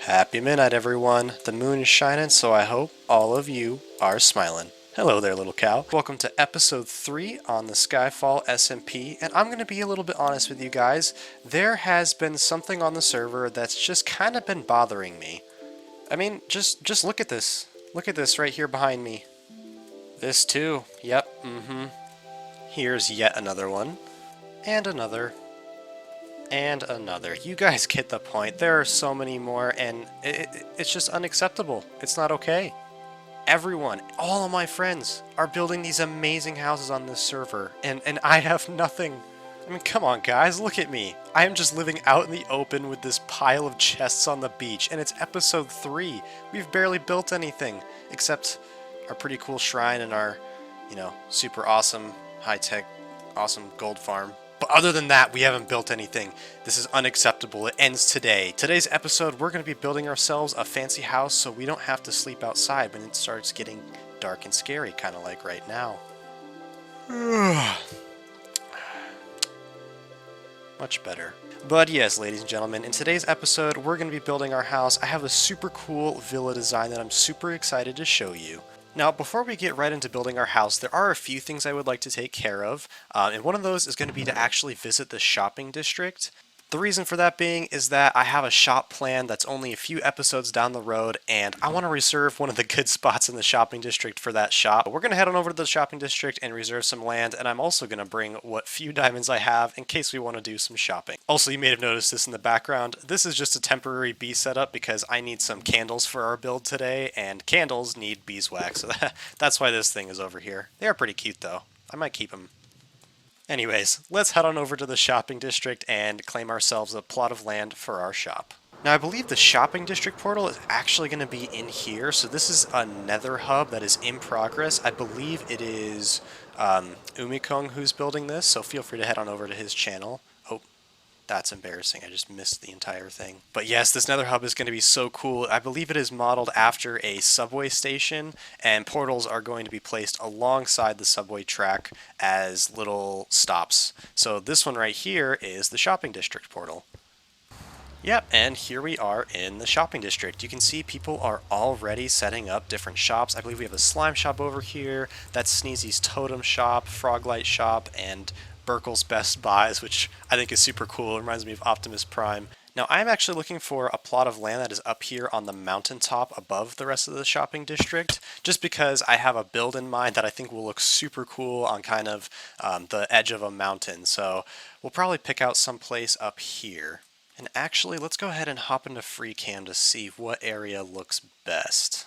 Happy midnight, everyone. The moon is shining, so I hope all of you are smiling. Hello there, little cow. Welcome to episode 3 on the Skyfall SMP, and I'm going to be a little bit honest with you guys. There has been something on the server that's just kind of been bothering me. I mean, just look at this. Look at this right here behind me. This too. Yep, Here's yet another one. And another. And another. You guys get the point. There are so many more, and it's just unacceptable. It's not okay. Everyone, all of my friends, are building these amazing houses on this server, and I have nothing. I mean, come on, guys, look at me. I am just living out in the open with this pile of chests on the beach, and it's episode 3. We've barely built anything, except our pretty cool shrine and our, super awesome, high-tech, awesome gold farm. But other than that, we haven't built anything. This is unacceptable. It ends today. Today's episode, we're going to be building ourselves a fancy house so we don't have to sleep outside when it starts getting dark and scary, kind of like right now. Much better. But yes, ladies and gentlemen, in today's episode, we're going to be building our house. I have a super cool villa design that I'm super excited to show you. Now, before we get right into building our house, there are a few things I would like to take care of, and one of those is going to be to actually visit the shopping district. The reason for that being is that I have a shop plan that's only a few episodes down the road, and I want to reserve one of the good spots in the shopping district for that shop. We're going to head on over to the shopping district and reserve some land, and I'm also going to bring what few diamonds I have in case we want to do some shopping. Also, you may have noticed this in the background. This is just a temporary bee setup because I need some candles for our build today, and candles need beeswax, so that's why this thing is over here. They are pretty cute, though. I might keep them. Anyways, let's head on over to the shopping district and claim ourselves a plot of land for our shop. Now, I believe the shopping district portal is actually going to be in here, so this is a nether hub that is in progress. I believe it is Umikong who's building this, so feel free to head on over to his channel. Oh, that's embarrassing. I just missed the entire thing. But yes, this nether hub is going to be so cool. I believe it is modeled after a subway station, and portals are going to be placed alongside the subway track as little stops. So this one right here is the shopping district portal. Yep, and here we are in the shopping district. You can see people are already setting up different shops. I believe we have a slime shop over here, that's Sneezy's totem shop, Froglight shop, and Burkle's Best Buys, which I think is super cool. It reminds me of Optimus Prime. Now, I'm actually looking for a plot of land that is up here on the mountaintop above the rest of the shopping district, just because I have a build in mind that I think will look super cool on kind of the edge of a mountain. So we'll probably pick out some place up here. And actually, let's go ahead and hop into FreeCam to see what area looks best.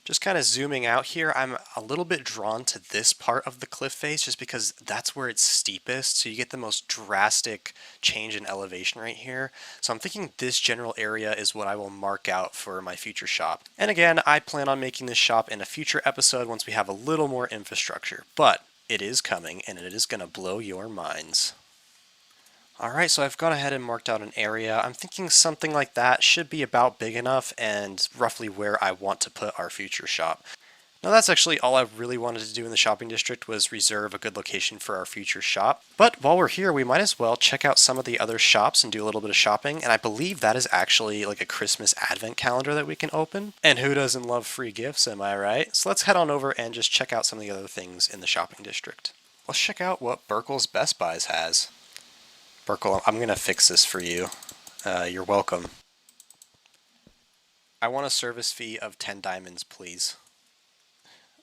Just kind of zooming out here, I'm a little bit drawn to this part of the cliff face just because that's where it's steepest, so you get the most drastic change in elevation right here. So I'm thinking this general area is what I will mark out for my future shop. And again, I plan on making this shop in a future episode once we have a little more infrastructure, but it is coming and it is going to blow your minds. Alright, so I've gone ahead and marked out an area. I'm thinking something like that should be about big enough and roughly where I want to put our future shop. Now that's actually all I really wanted to do in the shopping district was reserve a good location for our future shop. But while we're here, we might as well check out some of the other shops and do a little bit of shopping, and I believe that is actually like a Christmas advent calendar that we can open. And who doesn't love free gifts, am I right? So let's head on over and just check out some of the other things in the shopping district. Let's check out what Burkle's Best Buys has. Burkle, I'm going to fix this for you. You're welcome. I want a service fee of 10 diamonds, please.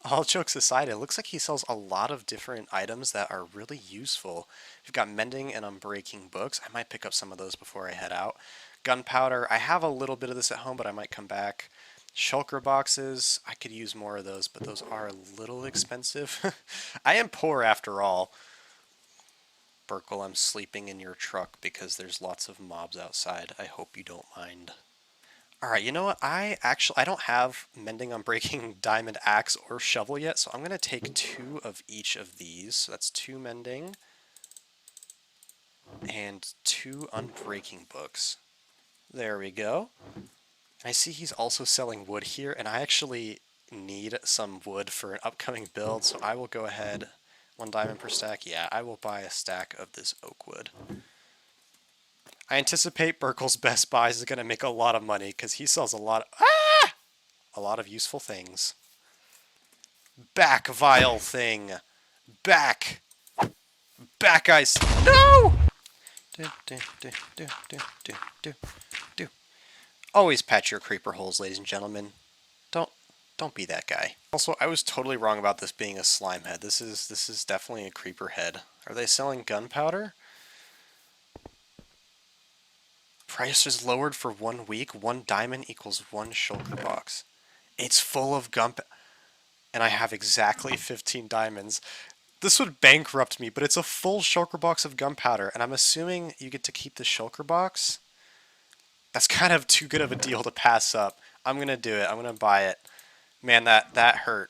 All jokes aside, it looks like he sells a lot of different items that are really useful. We've got mending and unbreaking books. I might pick up some of those before I head out. Gunpowder. I have a little bit of this at home, but I might come back. Shulker boxes. I could use more of those, but those are a little expensive. I am poor after all. Burkle, I'm sleeping in your truck because there's lots of mobs outside. I hope you don't mind. Alright, you know what? I don't have mending, unbreaking, diamond axe, or shovel yet, so I'm going to take 2 of each of these. So that's 2 mending and 2 unbreaking books. There we go. I see he's also selling wood here, and I actually need some wood for an upcoming build, so I will go ahead. 1 diamond per stack? Yeah, I will buy a stack of this oak wood. I anticipate Burkle's Best Buys is going to make a lot of money because he sells a lot of useful things. Back, vile thing. Back. Back, ice. No! Do. Always patch your creeper holes, ladies and gentlemen. Don't be that guy. Also, I was totally wrong about this being a slime head. This is definitely a creeper head. Are they selling gunpowder? Price is lowered for 1 week. 1 diamond equals 1 shulker box. It's full of and I have exactly 15 diamonds. This would bankrupt me, but it's a full shulker box of gunpowder, and I'm assuming you get to keep the shulker box? That's kind of too good of a deal to pass up. I'm gonna do it. I'm gonna buy it. Man, that hurt.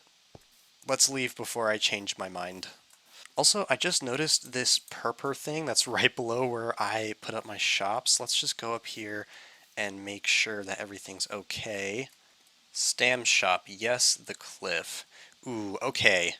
Let's leave before I change my mind. Also, I just noticed this purple thing that's right below where I put up my shops. Let's just go up here and make sure that everything's okay. Stam shop, yes, the cliff. Ooh, okay.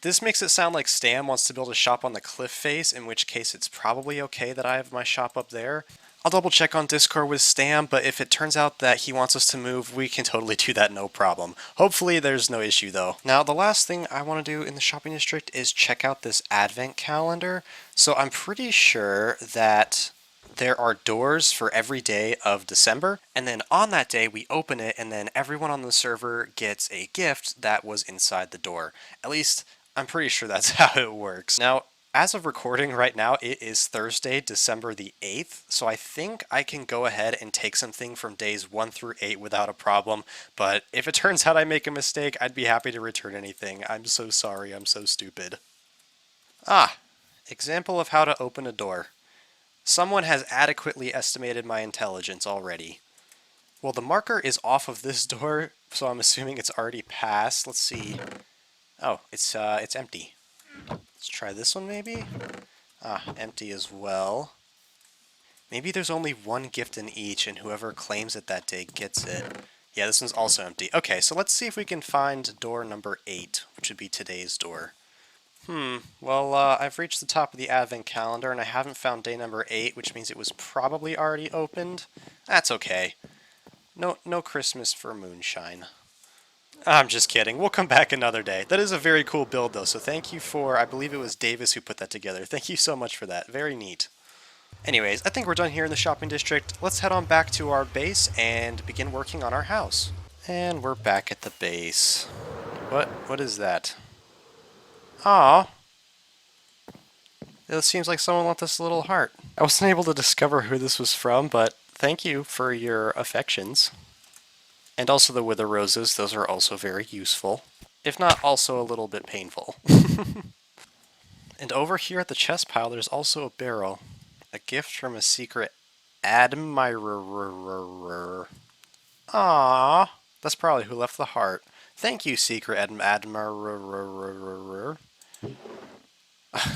This makes it sound like Stam wants to build a shop on the cliff face, in which case it's probably okay that I have my shop up there. I'll double check on Discord with Stam, but if it turns out that he wants us to move, we can totally do that, no problem. Hopefully there's no issue though. Now the last thing I want to do in the shopping district is check out this advent calendar. So I'm pretty sure that there are doors for every day of December, and then on that day we open it, and then everyone on the server gets a gift that was inside the door. At least, I'm pretty sure that's how it works. Now, as of recording right now, it is Thursday, December the 8th, so I think I can go ahead and take something from days 1 through 8 without a problem, but if it turns out I make a mistake, I'd be happy to return anything. I'm so sorry, I'm so stupid. Example of how to open a door. Someone has adequately estimated my intelligence already. Well, the marker is off of this door, so I'm assuming it's already passed. Let's see. Oh, it's empty. Let's try this one, maybe? Empty as well. Maybe there's only 1 gift in each, and whoever claims it that day gets it. Yeah, this one's also empty. Okay, so let's see if we can find door number 8, which would be today's door. Well, I've reached the top of the advent calendar, and I haven't found day number 8, which means it was probably already opened. That's okay. No Christmas for moonshine. I'm just kidding. We'll come back another day. That is a very cool build, though, so thank you for... I believe it was Davis who put that together. Thank you so much for that. Very neat. Anyways, I think we're done here in the shopping district. Let's head on back to our base and begin working on our house. And we're back at the base. What is that? Aw. It seems like someone left us a little heart. I wasn't able to discover who this was from, but thank you for your affections. And also the wither roses, those are also very useful. If not, also a little bit painful. And over here at the chest pile, there's also a barrel. A gift from a secret admirer. Aww. That's probably who left the heart. Thank you, secret admirer.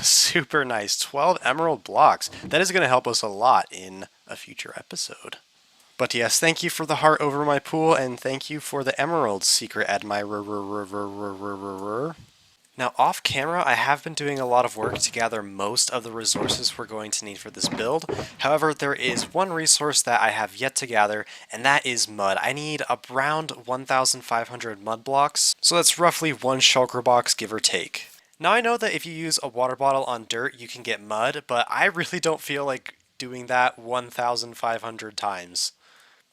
Super nice. 12 emerald blocks. That is going to help us a lot in a future episode. But yes, thank you for the heart over my pool, and thank you for the emerald, secret admirer. Now, off camera, I have been doing a lot of work to gather most of the resources we're going to need for this build. However, there is one resource that I have yet to gather, and that is mud. I need around 1,500 mud blocks, so that's roughly 1 shulker box, give or take. Now, I know that if you use a water bottle on dirt, you can get mud, but I really don't feel like doing that 1,500 times.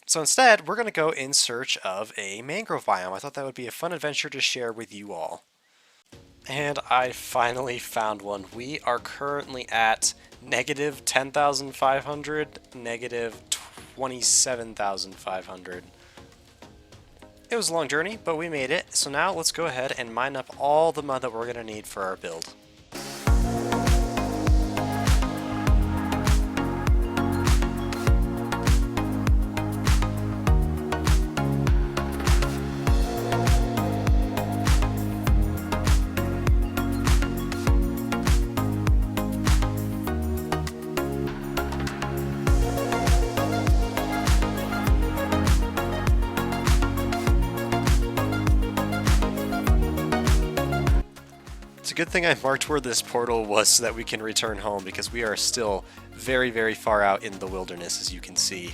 So instead, we're going to go in search of a mangrove biome. I thought that would be a fun adventure to share with you all. And I finally found one. We are currently at negative 10,500, negative 27,500. It was a long journey, but we made it. So now let's go ahead and mine up all the mud that we're going to need for our build. It's a good thing I marked where this portal was so that we can return home, because we are still very, very far out in the wilderness, as you can see.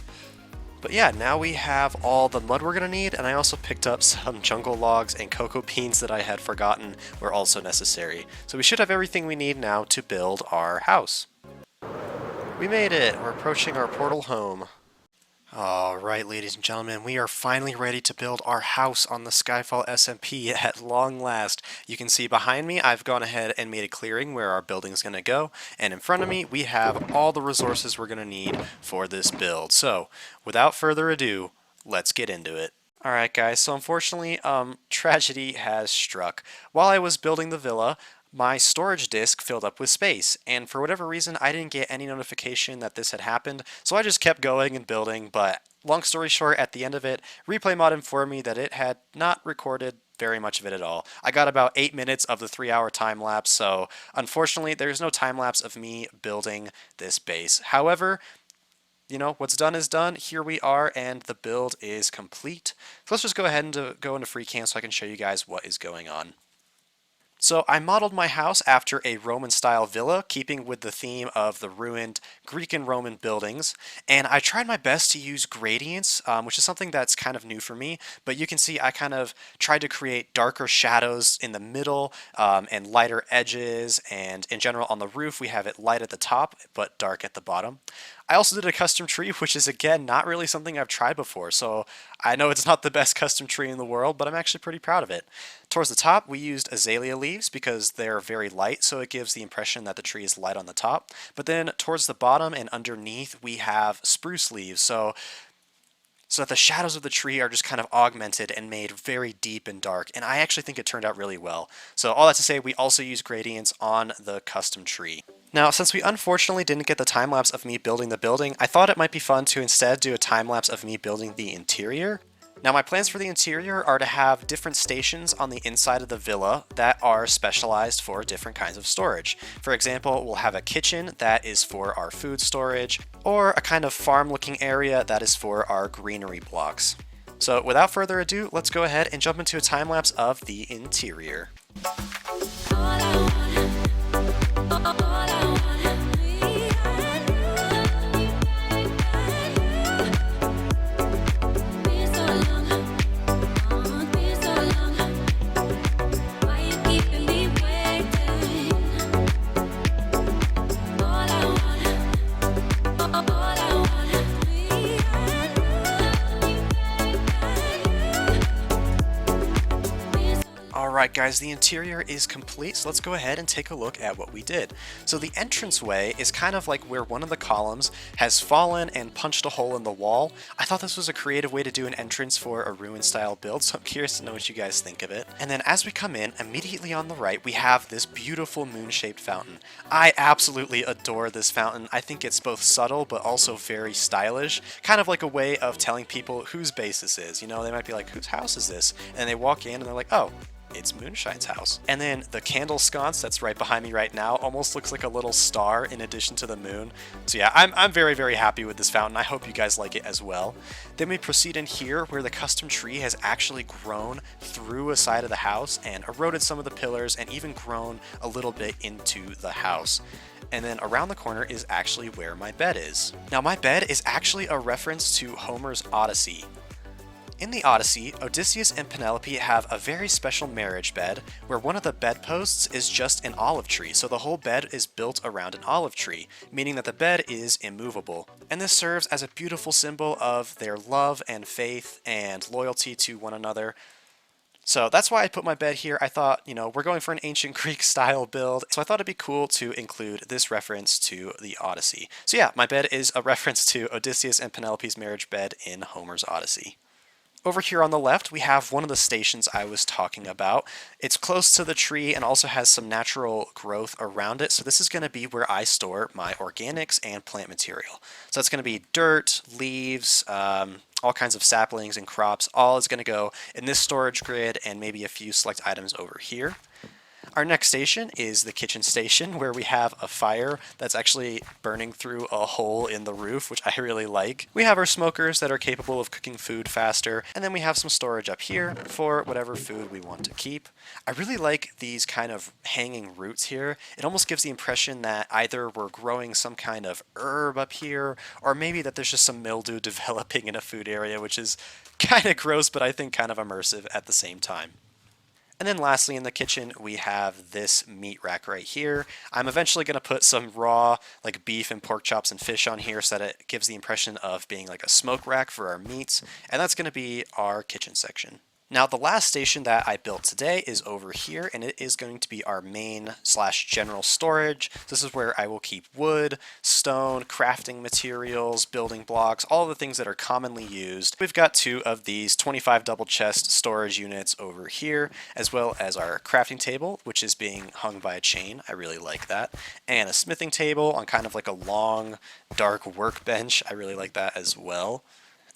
But yeah, now we have all the mud we're going to need, and I also picked up some jungle logs and cocoa beans that I had forgotten were also necessary. So we should have everything we need now to build our house. We made it! We're approaching our portal home. Alright, ladies and gentlemen, we are finally ready to build our house on the Skyfall SMP at long last. You can see behind me, I've gone ahead and made a clearing where our building is going to go, and in front of me, we have all the resources we're going to need for this build. So, without further ado, let's get into it. Alright guys, so unfortunately, tragedy has struck. While I was building the villa, my storage disk filled up with space, and for whatever reason I didn't get any notification that this had happened, so I just kept going and building, but long story short, at the end of it, Replay Mod informed me that it had not recorded very much of it at all. I got about 8 minutes of the 3-hour time lapse, so unfortunately there's no time lapse of me building this base. However, you know, what's done is done. Here we are, and the build is complete. So let's just go ahead and go into FreeCam so I can show you guys what is going on. So I modeled my house after a Roman-style villa, keeping with the theme of the ruined Greek and Roman buildings, and I tried my best to use gradients, which is something that's kind of new for me, but you can see I kind of tried to create darker shadows in the middle and lighter edges, and in general on the roof we have it light at the top but dark at the bottom. I also did a custom tree, which is again not really something I've tried before, so I know it's not the best custom tree in the world, but I'm actually pretty proud of it. Towards the top we used azalea leaves because they're very light, so it gives the impression that the tree is light on the top. But then towards the bottom and underneath we have spruce leaves, so that the shadows of the tree are just kind of augmented and made very deep and dark, and I actually think it turned out really well. So all that to say, we also use gradients on the custom tree. Now, since we unfortunately didn't get the time-lapse of me building the building, I thought it might be fun to instead do a time-lapse of me building the interior. Now, my plans for the interior are to have different stations on the inside of the villa that are specialized for different kinds of storage. For example, we'll have a kitchen that is for our food storage, or a kind of farm-looking area that is for our greenery blocks. So without further ado, let's go ahead and jump into a time-lapse of the interior. Alright guys, the interior is complete, so let's go ahead and take a look at what we did. So the entranceway is kind of like where one of the columns has fallen and punched a hole in the wall. I thought this was a creative way to do an entrance for a ruin style build, so I'm curious to know what you guys think of it. And then as we come in, immediately on the right, we have this beautiful moon-shaped fountain. I absolutely adore this fountain. I think it's both subtle but also very stylish, kind of like a way of telling people whose base this is. You know, they might be like, whose house is this? And they walk in and they're like, oh, it's Moonshine's house. And then the candle sconce that's right behind me right now almost looks like a little star in addition to the moon. So yeah, I'm very, very happy with this fountain. I hope you guys like it as well. Then we proceed in here where the custom tree has actually grown through a side of the house and eroded some of the pillars and even grown a little bit into the house. And then around the corner is actually where my bed is. Now my bed is actually a reference to Homer's Odyssey. In the Odyssey, Odysseus and Penelope have a very special marriage bed where one of the bedposts is just an olive tree, so the whole bed is built around an olive tree, meaning that the bed is immovable. And this serves as a beautiful symbol of their love and faith and loyalty to one another. So that's why I put my bed here. I thought, you know, we're going for an ancient Greek style build, so I thought it'd be cool to include this reference to the Odyssey. So yeah, my bed is a reference to Odysseus and Penelope's marriage bed in Homer's Odyssey. Over here on the left, we have one of the stations I was talking about. It's close to the tree and also has some natural growth around it, so this is going to be where I store my organics and plant material. So it's going to be dirt, leaves, all kinds of saplings and crops. All is going to go in this storage grid and maybe a few select items over here. Our next station is the kitchen station, where we have a fire that's actually burning through a hole in the roof, which I really like. We have our smokers that are capable of cooking food faster, and then we have some storage up here for whatever food we want to keep. I really like these kind of hanging roots here. It almost gives the impression that either we're growing some kind of herb up here, or maybe that there's just some mildew developing in a food area, which is kind of gross, but I think kind of immersive at the same time. And then lastly in the kitchen, we have this meat rack right here. I'm eventually going to put some raw like beef and pork chops and fish on here so that it gives the impression of being like a smoke rack for our meats. And that's going to be our kitchen section. Now the last station that I built today is over here, and it is going to be our main/general storage. This is where I will keep wood, stone, crafting materials, building blocks, all the things that are commonly used. We've got 2 of these 25 double chest storage units over here, as well as our crafting table, which is being hung by a chain. I really like that. And a smithing table on kind of like a long, dark workbench. I really like that as well.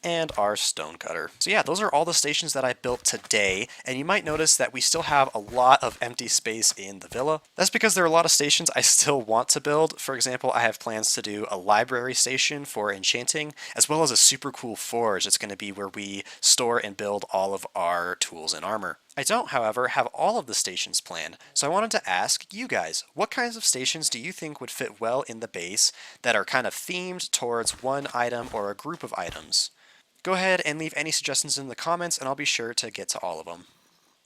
And our stone cutter. So yeah, those are all the stations that I built today, and you might notice that we still have a lot of empty space in the villa. That's because there are a lot of stations I still want to build. For example, I have plans to do a library station for enchanting, as well as a super cool forge. It's going to be where we store and build all of our tools and armor. I don't, however, have all of the stations planned, so I wanted to ask you guys, what kinds of stations do you think would fit well in the base that are kind of themed towards one item or a group of items? Go ahead and leave any suggestions in the comments, and I'll be sure to get to all of them.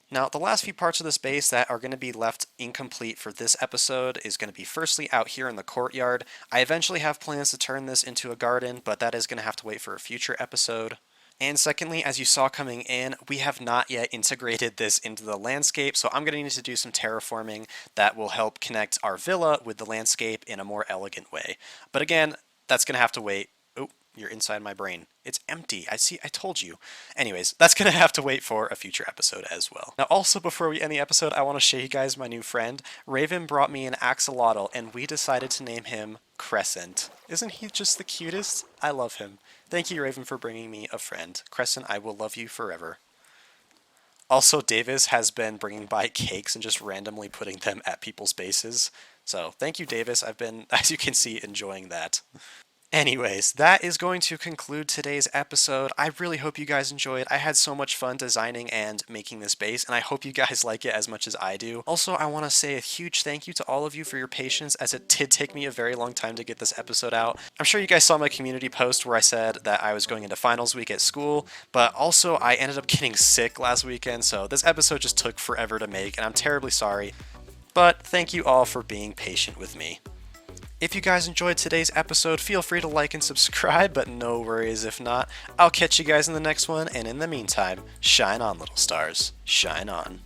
Now, the last few parts of this base that are going to be left incomplete for this episode is going to be firstly out here in the courtyard. I eventually have plans to turn this into a garden, but that is going to have to wait for a future episode. And secondly, as you saw coming in, we have not yet integrated this into the landscape, so I'm going to need to do some terraforming that will help connect our villa with the landscape in a more elegant way. But again, that's going to have to wait. Oh, you're inside my brain. It's empty. I told you. Anyways, that's going to have to wait for a future episode as well. Now, also, before we end the episode, I want to show you guys my new friend. Raven brought me an axolotl, and we decided to name him Crescent. Isn't he just the cutest? I love him. Thank you, Raven, for bringing me a friend. Crescent, I will love you forever. Also, Davis has been bringing by cakes and just randomly putting them at people's bases. So, thank you, Davis. I've been, as you can see, enjoying that. Anyways, that is going to conclude today's episode. I really hope you guys enjoyed. I had so much fun designing and making this base, and I hope you guys like it as much as I do. Also, I want to say a huge thank you to all of you for your patience, as it did take me a very long time to get this episode out. I'm sure you guys saw my community post where I said that I was going into finals week at school, but also I ended up getting sick last weekend, so this episode just took forever to make, and I'm terribly sorry. But thank you all for being patient with me. If you guys enjoyed today's episode, feel free to like and subscribe, but no worries if not. I'll catch you guys in the next one, and in the meantime, shine on, little stars. Shine on.